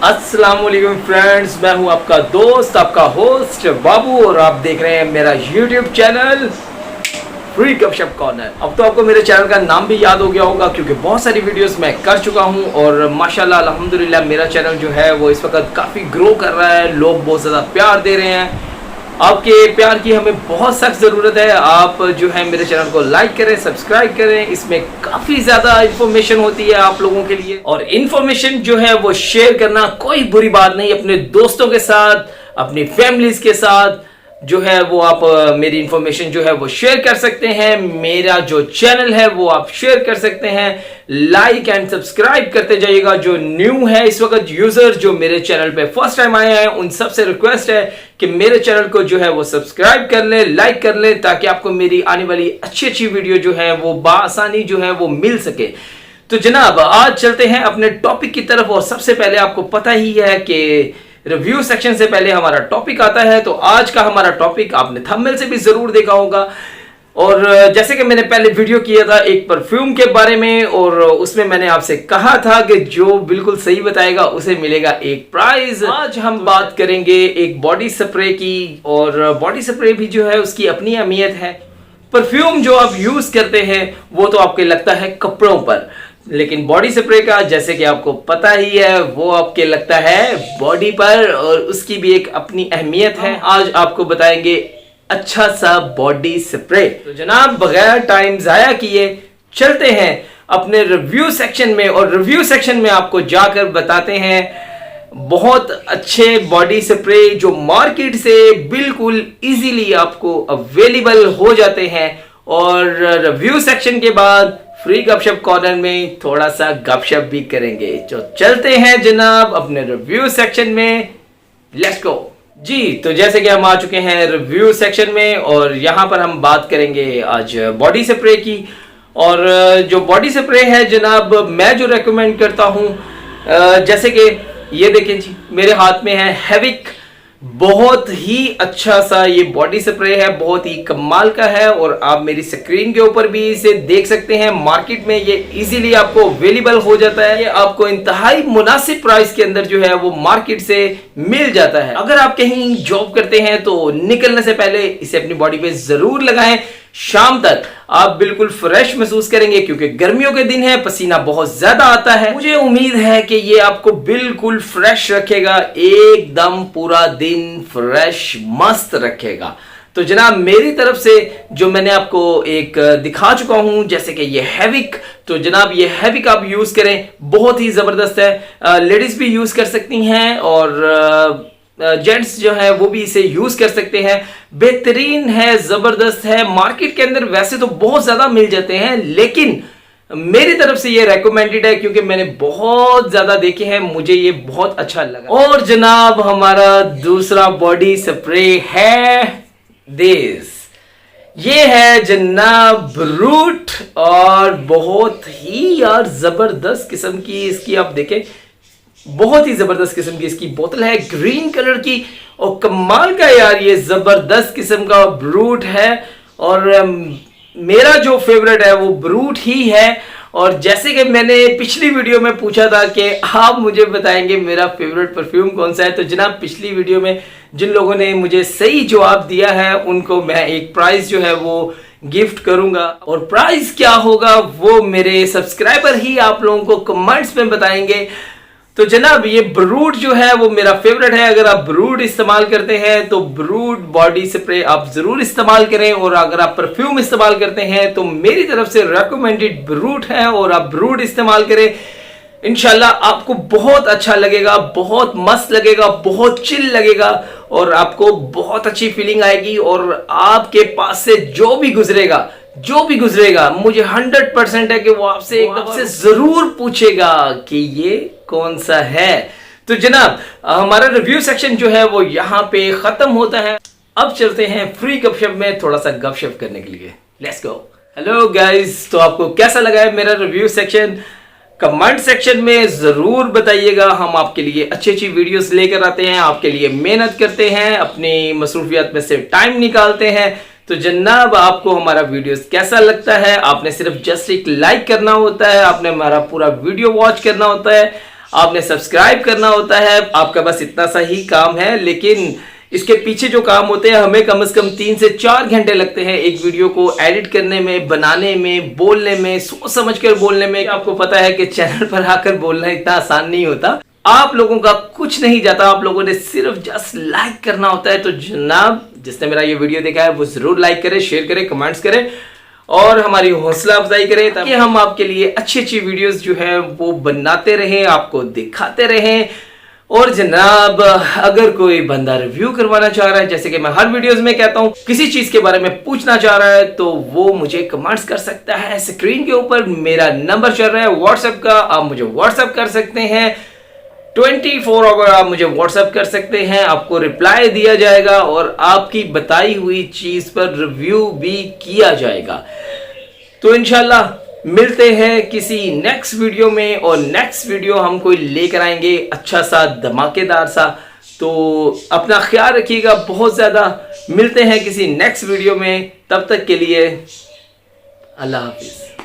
अस्सलाम वालेकुम फ्रेंड्स, मैं हूं आपका दोस्त, आपका होस्ट बाबू और आप देख रहे हैं मेरा यूट्यूब चैनल फ्री गपशप कॉर्नर। अब तो आपको मेरे चैनल का नाम भी याद हो गया होगा क्योंकि बहुत सारी वीडियोस मैं कर चुका हूं और माशाल्लाह अल्हम्दुलिल्लाह मेरा चैनल जो है वो इस वक्त काफ़ी ग्रो कर रहा है। लोग बहुत ज़्यादा प्यार दे रहे हैं। आपके प्यार की हमें बहुत सख्त ज़रूरत है। आप जो है मेरे चैनल को लाइक करें, सब्सक्राइब करें। इसमें काफ़ी ज़्यादा इन्फॉर्मेशन होती है आप लोगों के लिए और इन्फॉर्मेशन जो है वो शेयर करना कोई बुरी बात नहीं। अपने दोस्तों के साथ, अपनी फैमिलीज के साथ जो है वो आप मेरी इन्फॉर्मेशन जो है वो शेयर कर सकते हैं। मेरा जो चैनल है वो आप शेयर कर सकते हैं। लाइक एंड सब्सक्राइब करते जाइएगा। जो न्यू है इस वक्त यूजर जो मेरे चैनल पे फर्स्ट टाइम आए हैं उन सबसे रिक्वेस्ट है कि मेरे चैनल को जो है वो सब्सक्राइब कर लें, लाइक कर लें ताकि आपको मेरी आने वाली अच्छी वीडियो जो है वो बासानी जो है वो मिल सके। तो जनाब आज चलते हैं अपने टॉपिक की तरफ और सबसे पहले आपको पता ही है कि रिव्यू सेक्शन से पहले हमारा टॉपिक आता है। तो आज का हमारा टॉपिक आपने थंबनेल से भी जरूर देखा होगा और जैसे कि मैंने पहले वीडियो किया था एक परफ्यूम के बारे में और उसमें मैंने आपसे कहा था कि जो बिल्कुल सही बताएगा उसे मिलेगा एक प्राइज। आज हम बात करेंगे एक बॉडी स्प्रे की और बॉडी स्प्रे भी जो है उसकी अपनी अहमियत है। परफ्यूम जो आप यूज करते हैं वो तो आपके लगता है कपड़ों पर, लेकिन बॉडी स्प्रे का जैसे कि आपको पता ही है वो आपके लगता है बॉडी पर और उसकी भी एक अपनी अहमियत है। आज आपको बताएंगे अच्छा सा बॉडी स्प्रे। तो जनाब बगैर टाइम जाया किए चलते हैं अपने रिव्यू सेक्शन में और रिव्यू सेक्शन में आपको जाकर बताते हैं बहुत अच्छे बॉडी स्प्रे जो मार्केट से बिल्कुल इजीली आपको अवेलेबल हो जाते हैं। और रिव्यू सेक्शन के बाद फ्री गपशप कॉर्नर में थोड़ा सा गपशप भी करेंगे। तो चलते हैं जनाब अपने रिव्यू सेक्शन में, लेट्स गो जी। तो जैसे कि हम आ चुके हैं रिव्यू सेक्शन में और यहाँ पर हम बात करेंगे आज बॉडी स्प्रे की। और जो बॉडी स्प्रे है जनाब मैं जो रेकमेंड करता हूँ जैसे कि ये देखें जी मेरे हाथ में है हैविक। बहुत ही अच्छा सा ये बॉडी स्प्रे है, बहुत ही कमाल का है और आप मेरी स्क्रीन के ऊपर भी इसे देख सकते हैं। मार्केट में ये इजीली आपको अवेलेबल हो जाता है। ये आपको इंतहाई मुनासिब प्राइस के अंदर जो है वो मार्केट से मिल जाता है। अगर आप कहीं जॉब करते हैं तो निकलने से पहले इसे अपनी बॉडी पे जरूर लगाएं। शाम तक आप बिल्कुल फ्रेश महसूस करेंगे क्योंकि गर्मियों के दिन है, पसीना बहुत ज्यादा आता है। मुझे उम्मीद है कि ये आपको बिल्कुल फ्रेश रखेगा, एकदम पूरा दिन फ्रेश मस्त रखेगा। तो जनाब मेरी तरफ से जो मैंने आपको एक दिखा चुका हूं जैसे कि ये हैविक, तो जनाब ये हैविक आप यूज करें, बहुत ही जबरदस्त है। लेडीज भी यूज कर सकती हैं और जेंट्स जो है वो भी इसे यूज कर सकते हैं। बेहतरीन है, जबरदस्त है। मार्केट के अंदर वैसे तो बहुत ज्यादा मिल जाते हैं लेकिन मेरी तरफ से ये रेकमेंडेड है क्योंकि मैंने बहुत ज्यादा देखे हैं, मुझे ये बहुत अच्छा लगा। और जनाब हमारा दूसरा बॉडी स्प्रे है दिस, ये है जनाब ब्रूट और बहुत ही यार जबरदस्त किस्म की इसकी आप देखें, बहुत ही जबरदस्त किस्म की इसकी बोतल है ग्रीन कलर की और कमाल का यार ये जबरदस्त किस्म का ब्रूट है। और मेरा जो फेवरेट है वो ब्रूट ही है। और जैसे कि मैंने पिछली वीडियो में पूछा था कि आप मुझे बताएंगे मेरा फेवरेट परफ्यूम कौन सा है, तो जनाब पिछली वीडियो में जिन लोगों ने मुझे सही जवाब दिया है उनको मैं एक प्राइज जो है वो गिफ्ट करूंगा। और प्राइस क्या होगा वो मेरे सब्सक्राइबर ही आप लोगों को कमेंट्स में बताएंगे। तो जनाब ये ब्रूट जो है वो मेरा फेवरेट है। अगर आप ब्रूट इस्तेमाल करते हैं तो ब्रूट बॉडी स्प्रे आप जरूर इस्तेमाल करें और अगर आप परफ्यूम इस्तेमाल करते हैं तो मेरी तरफ से रेकमेंडेड ब्रूट है और आप ब्रूट इस्तेमाल करें। इंशाल्लाह आपको बहुत अच्छा लगेगा, बहुत मस्त लगेगा, बहुत चिल लगेगा और आपको बहुत अच्छी फीलिंग आएगी। और आपके पास से जो भी गुजरेगा मुझे 100% है कि वो आपसे एकदम से जरूर पूछेगा कि ये कौन सा है। तो जनाब हमारा रिव्यू सेक्शन जो है वो यहाँ पे खत्म होता है। अब चलते हैं फ्री गपशप में थोड़ा सा गपशप करने के लिए, लेट्स गो। हेलो गाइस, तो आपको कैसा लगा है मेरा रिव्यू सेक्शन? कमेंट सेक्शन में जरूर बताइएगा। हम आपके लिए अच्छी अच्छी वीडियोस लेकर आते हैं, आपके लिए मेहनत करते हैं, अपनी मसरूफियत में से टाइम निकालते हैं। तो जनाब आपको हमारा वीडियोस कैसा लगता है? आपने सिर्फ जस्ट एक लाइक करना होता है, आपने हमारा पूरा वीडियो वॉच करना होता है। आपने सब्सक्राइब करना होता है, आपका बस इतना सा ही काम है। लेकिन इसके पीछे जो काम होते हैं हमें कम से कम 3 से 4 घंटे लगते हैं एक वीडियो को एडिट करने में, बनाने में, बोलने में, सोच समझ कर बोलने में। आपको पता है कि चैनल पर आकर बोलना इतना आसान नहीं होता, आप लोगों का कुछ नहीं जाता, आप लोगों ने सिर्फ जस्ट लाइक करना होता है। तो जनाब जिसने मेरा ये वीडियो देखा है वो जरूर लाइक करे, शेयर करे, कमेंट्स करे और हमारी हौसला अफजाई करें ताकि हम आपके लिए अच्छी अच्छी वीडियोस जो है वो बनाते रहें, आपको दिखाते रहें। और जनाब अगर कोई बंदा रिव्यू करवाना चाह रहा है, जैसे कि मैं हर वीडियोस में कहता हूं, किसी चीज के बारे में पूछना चाह रहा है तो वो मुझे कमेंट्स कर सकता है। स्क्रीन के ऊपर मेरा नंबर चल रहा है व्हाट्सएप का, आप मुझे व्हाट्सएप कर सकते हैं। 24 आवर आप मुझे व्हाट्सएप कर सकते हैं, आपको रिप्लाई दिया जाएगा और आपकी बताई हुई चीज पर रिव्यू भी किया जाएगा। तो इंशाल्लाह मिलते हैं किसी नेक्स्ट वीडियो में, और नेक्स्ट वीडियो हम कोई लेकर आएंगे अच्छा सा, धमाकेदार सा। तो अपना ख्याल रखिएगा बहुत ज्यादा। मिलते हैं किसी नेक्स्ट वीडियो में, तब तक के लिए अल्लाह हाफिज।